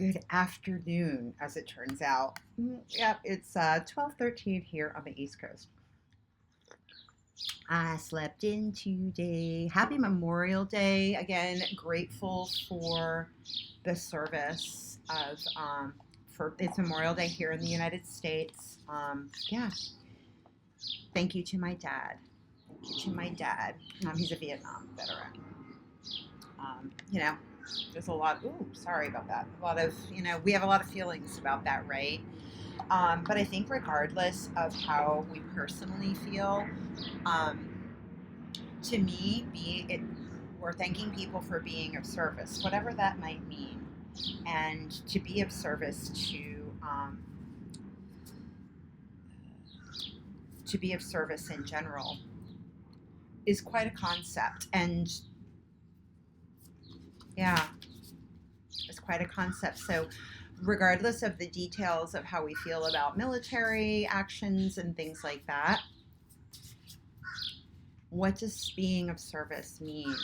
Good afternoon, as it turns out. Yep, it's 12:13 here on the East Coast. I slept in today. Happy Memorial Day. Again, grateful for the service of for it's Memorial Day here in the United States. Yeah, thank you to my dad. Thank you to my dad. He's a Vietnam veteran. You know, there's a lot. Ooh, sorry about that. A lot of, we have a lot of feelings about that, right? But I think regardless of how we personally feel, um, to me, we're thanking people for being of service, whatever that might mean, and to be of service to be of service in general is quite a concept, and yeah, it's quite a concept. So regardless of the details of how we feel about military actions and things like that, what does being of service mean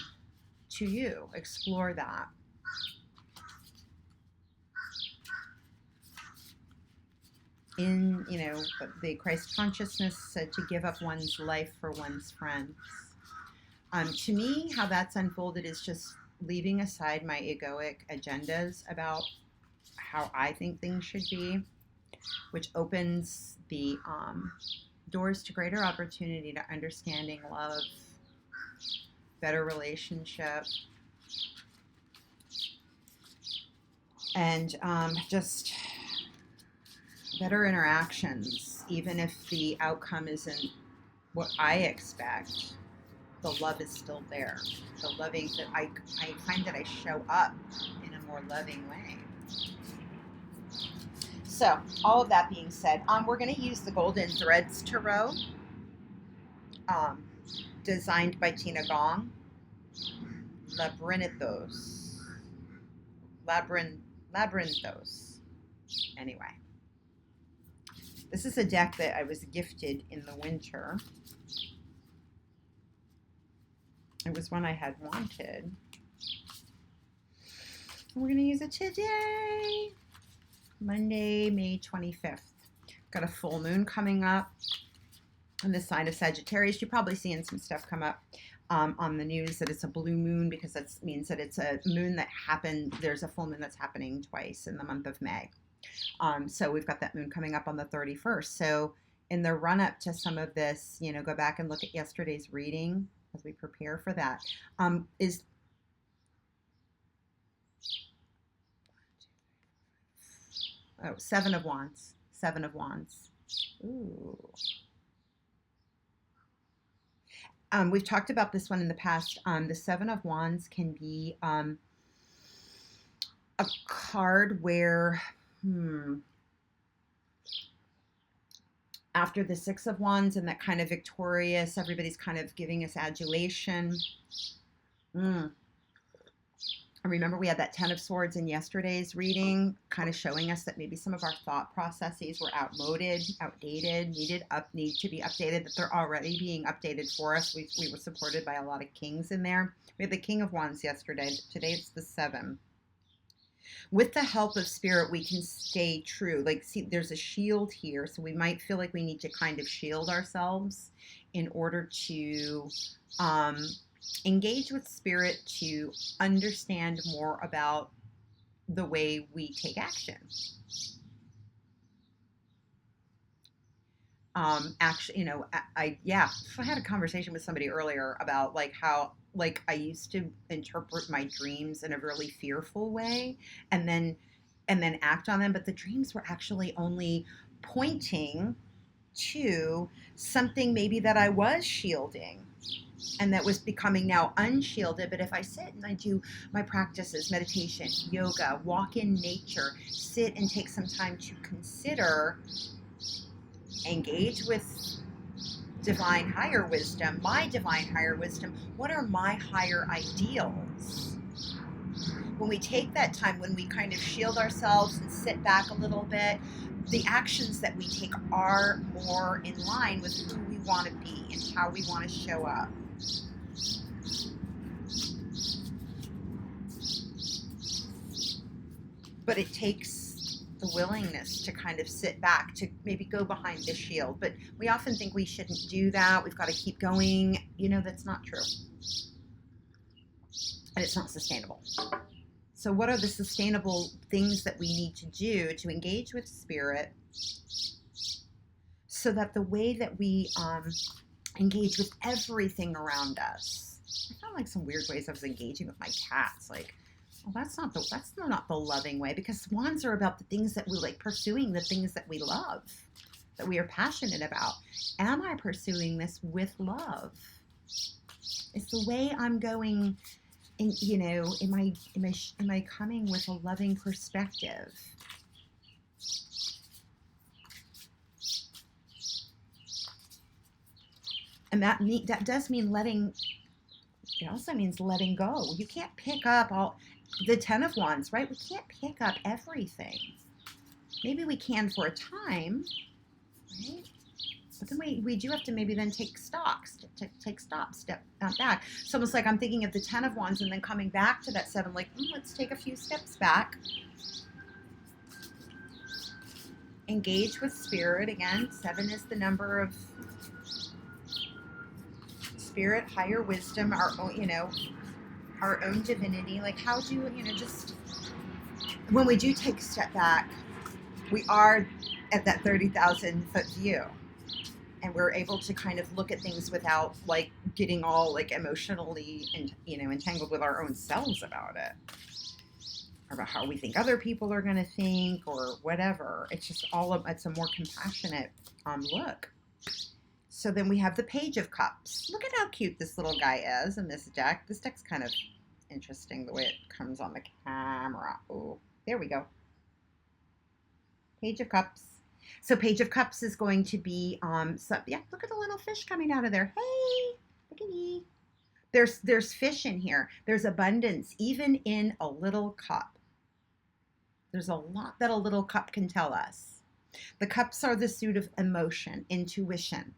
to you? Explore that. In, the Christ consciousness said to give up one's life for one's friends. To me, how that's unfolded is just leaving aside my egoic agendas about how I think things should be, which opens the doors to greater opportunity to understanding, love, better relationship, and just better interactions, even if the outcome isn't what I expect. The love is still there. The loving that I find that I show up in a more loving way. So, all of that being said, we're going to use the Golden Threads Tarot, designed by Tina Gong. Labyrinthos. Anyway, this is a deck that I was gifted in the winter. It was one I had wanted. We're going to use it today, Monday, May 25th. Got a full moon coming up in the sign of Sagittarius. You're probably seeing some stuff come up on the news that it's a blue moon, because that means that it's a moon that happened. There's a full moon that's happening twice in the month of May. So we've got that moon coming up on the 31st. So in the run up to some of this, go back and look at yesterday's reading as we prepare for that. Seven of Wands. Seven of Wands. Ooh. We've talked about this one in the past. The Seven of Wands can be a card where, after the Six of Wands and that kind of victorious, everybody's kind of giving us adulation. I remember we had that Ten of Swords in yesterday's reading, kind of showing us that maybe some of our thought processes were outdated, need to be updated, that they're already being updated for us. We were supported by a lot of kings in there. We had the King of Wands yesterday. Today it's the Seven. With the help of Spirit, we can stay true. See, there's a shield here, so we might feel like we need to kind of shield ourselves in order to engage with Spirit, to understand more about the way we take action. Actually, I had a conversation with somebody earlier about how I used to interpret my dreams in a really fearful way and then act on them, but the dreams were actually only pointing to something maybe that I was shielding and that was becoming now unshielded. But if I sit and I do my practices, meditation, yoga, walk in nature, sit and take some time to consider, engage with divine higher wisdom, my divine higher wisdom, what are my higher ideals? When we take that time, when we kind of shield ourselves and sit back a little bit, the actions that we take are more in line with who we want to be and how we want to show up. But it takes the willingness to kind of sit back, to maybe go behind the shield. But we often think we shouldn't do that. We've got to keep going. That's not true. And it's not sustainable. So what are the sustainable things that we need to do to engage with spirit so that the way that we engage with everything around us? I found like some weird ways I was engaging with my cats. Like, well, that's not the loving way, because swans are about the things that we like, pursuing the things that we love, that we are passionate about. Am I pursuing this with love? It's the way I'm going. And am I coming with a loving perspective? And that does mean letting. It also means letting go. You can't pick up all the 10 of Wands, right? We can't pick up everything. Maybe we can for a time, right? But then we do have to maybe then take step back. It's almost like I'm thinking of the 10 of Wands and then coming back to that 7, like, let's take a few steps back. Engage with spirit. Again, 7 is the number of spirit, higher wisdom, our own divinity. Like, how do, just when we do take a step back, we are at that 30,000 foot view. And we're able to kind of look at things without like getting all like emotionally entangled with our own selves about it, or about how we think other people are going to think or whatever. It's just it's a more compassionate look. So then we have the Page of Cups. Look at how cute this little guy is in this deck. This deck's kind of interesting the way it comes on the camera. Oh, there we go. Page of Cups. So Page of Cups is going to be, look at the little fish coming out of there. Hey, look at me. There's fish in here. There's abundance, even in a little cup. There's a lot that a little cup can tell us. The cups are the suit of emotion, intuition,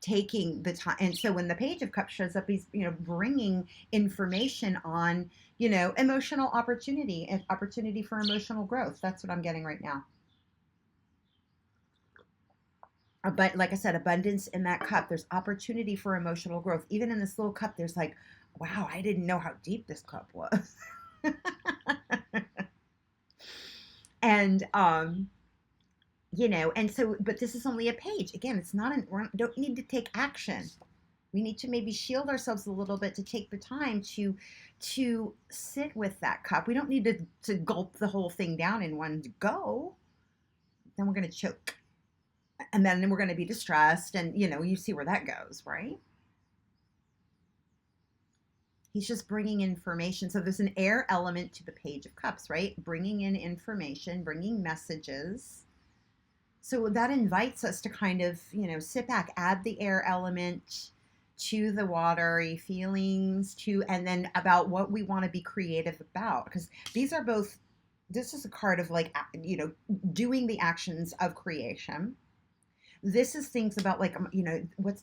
taking the time. And so when the Page of Cups shows up, he's, bringing information on, emotional opportunity and opportunity for emotional growth. That's what I'm getting right now. But like I said, abundance in that cup. There's opportunity for emotional growth. Even in this little cup, there's like, wow, I didn't know how deep this cup was. And, and so, but this is only a page. Again, it's not we don't need to take action. We need to maybe shield ourselves a little bit to take the time to sit with that cup. We don't need to gulp the whole thing down in one go. Then we're going to choke. And then we're going to be distressed. And, you see where that goes, right? He's just bringing information. So there's an air element to the Page of Cups, right? Bringing in information, bringing messages. So that invites us to kind of, sit back, add the air element to the watery feelings, and then about what we want to be creative about. Because this is a card of like, doing the actions of creation. This is things about like,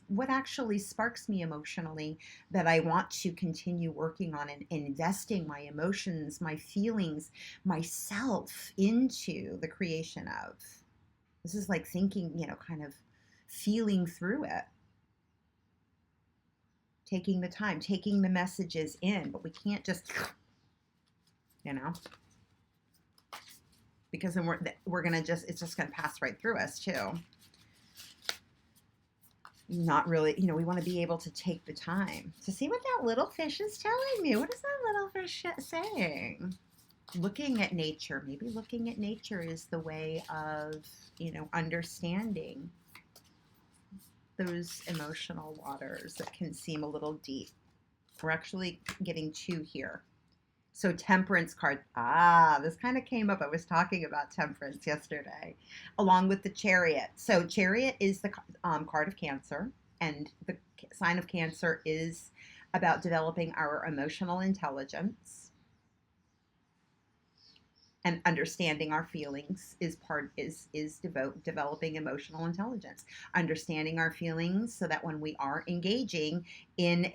what actually sparks me emotionally that I want to continue working on and investing my emotions, my feelings, myself into the creation of. This is like thinking, kind of feeling through it. Taking the time, taking the messages in, but we can't just, because then we're going to it's just going to pass right through us too. Not really, we want to be able to take the time to see what that little fish is telling me. What is that little fish saying? Looking at nature. Maybe looking at nature is the way of, understanding those emotional waters that can seem a little deep. We're actually getting 2 here. So Temperance card. This kind of came up. I was talking about Temperance yesterday, along with the Chariot. So Chariot is the card of Cancer, and the sign of Cancer is about developing our emotional intelligence. And understanding our feelings is developing emotional intelligence. Understanding our feelings so that when we are engaging in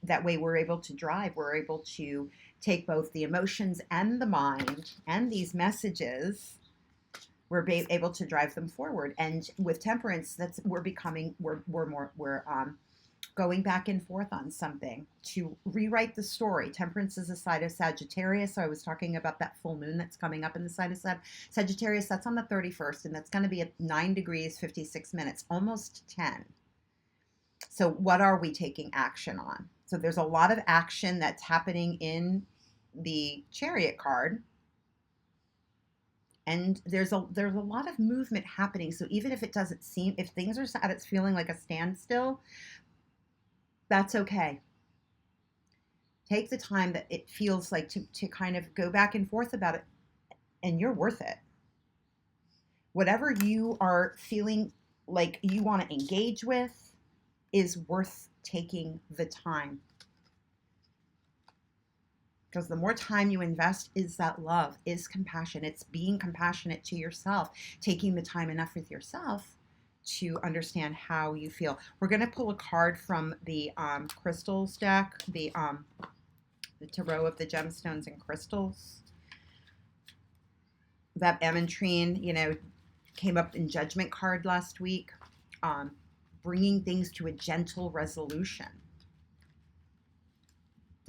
that way we're able to drive, we're able to take both the emotions and the mind and these messages, we're able to drive them forward. And with temperance, that's we're going back and forth on something to rewrite the story. Temperance is a side of Sagittarius. So I was talking about that full moon that's coming up in the side of Sagittarius. That's on the 31st, and that's going to be at 9 degrees, 56 minutes, almost 10. So what are we taking action on? So there's a lot of action that's happening in the Chariot card. And there's a lot of movement happening. So even if it doesn't seem, if things are at it's feeling like a standstill, that's okay. Take the time that it feels like to kind of go back and forth about it, and you're worth it. Whatever you are feeling like you want to engage with is worth taking the time. Because the more time you invest is that love, is compassion. It's being compassionate to yourself, taking the time enough with yourself to understand how you feel. We're going to pull a card from the crystals deck, the Tarot of the Gemstones and Crystals. That Emetrine, came up in Judgment card last week, bringing things to a gentle resolution.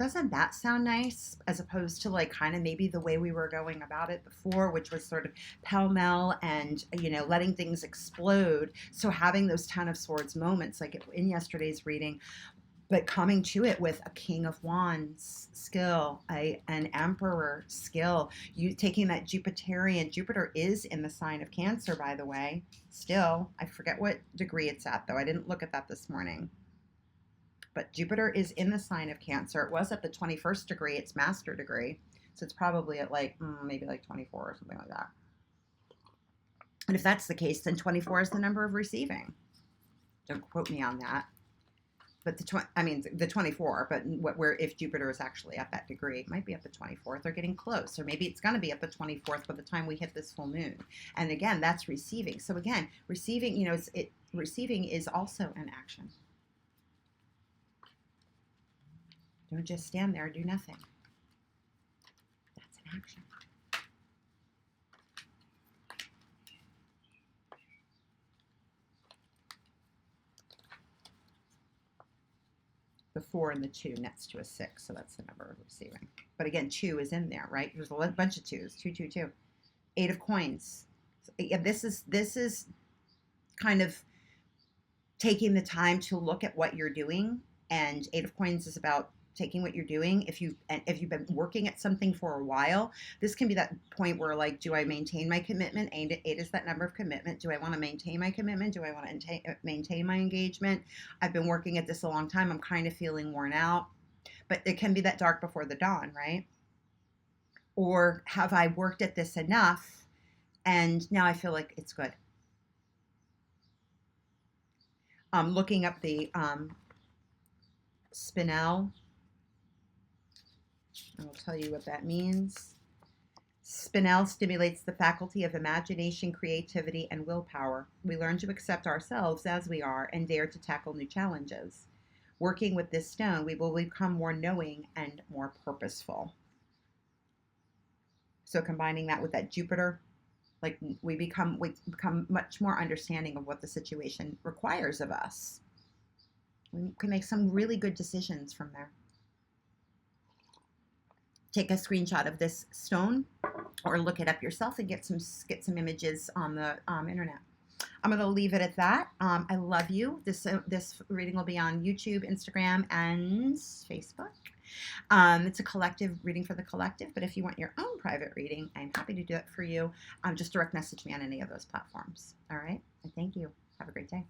Doesn't that sound nice? As opposed to like kind of maybe the way we were going about it before, which was sort of pell-mell and, letting things explode. So having those Ten of Swords moments, like in yesterday's reading, but coming to it with a King of Wands skill, an Emperor skill, you taking that Jupiterian. Jupiter is in the sign of Cancer, by the way, still. I forget what degree it's at, though. I didn't look at that this morning. But Jupiter is in the sign of Cancer. It was at the 21st degree, its master degree. So it's probably at maybe 24 or something like that. And if that's the case, then 24 is the number of receiving. Don't quote me on that. But the 24, but if Jupiter is actually at that degree, it might be at the 24th or getting close. Or maybe it's going to be at the 24th by the time we hit this full moon. And again, that's receiving. So again, receiving, receiving is also an action. Don't just stand there and do nothing. That's an action. The 4 and the 2 nets to a 6, so that's the number of receiving. But again, 2 is in there, right? There's a bunch of 2s. 2, 2, 2. 8 of coins. So, yeah, this is kind of taking the time to look at what you're doing, and 8 of coins is about taking what you're doing. If you've been working at something for a while, this can be that point where do I maintain my commitment? 8 is that number of commitment. Do I want to maintain my commitment? Do I want to maintain my engagement? I've been working at this a long time. I'm kind of feeling worn out, but it can be that dark before the dawn, right? Or have I worked at this enough and now I feel like it's good? Looking up the Spinel. I will tell you what that means. Spinel stimulates the faculty of imagination, creativity, and willpower. We learn to accept ourselves as we are and dare to tackle new challenges. Working with this stone, we will become more knowing and more purposeful. So combining that with that Jupiter, we become much more understanding of what the situation requires of us. We can make some really good decisions from there. Take a screenshot of this stone or look it up yourself and get some images on the internet. I'm going to leave it at that. I love you. This reading will be on YouTube, Instagram, and Facebook. It's a collective reading for the collective, but if you want your own private reading, I'm happy to do it for you. Just direct message me on any of those platforms. All right? And thank you. Have a great day.